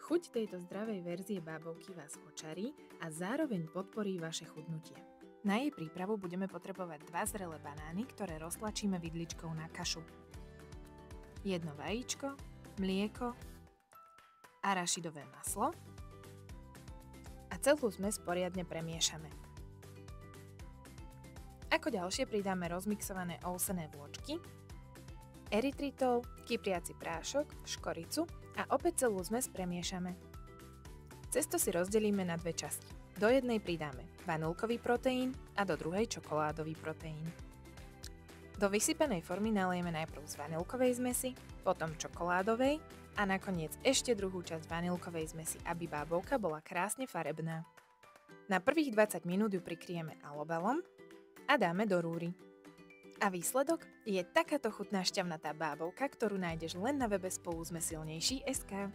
Chuť tejto zdravej verzie bábovky vás očarí a zároveň podporí vaše chudnutie. Na jej prípravu budeme potrebovať 2 zrelé banány, ktoré roztlačíme vidličkou na kašu. 1 vajíčko, mlieko, arašidové maslo a celú zmes poriadne premiešame. Ako ďalšie pridáme rozmixované ovsené vločky, erytritol, kypriaci prášok, škoricu a opäť celú zmes premiešame. Cesto si rozdelíme na 2 časti. Do jednej pridáme vanilkový proteín a do druhej čokoládový proteín. Do vysypanej formy nalejeme najprv z vanilkovej zmesi, potom čokoládovej a nakoniec ešte druhú časť vanilkovej zmesi, aby bábovka bola krásne farebná. Na prvých 20 minút ju prikryjeme alobalom a dáme do rúry. A výsledok je takáto chutná šťavnatá bábovka, ktorú nájdeš len na webe spoluzmesilnejší.sk.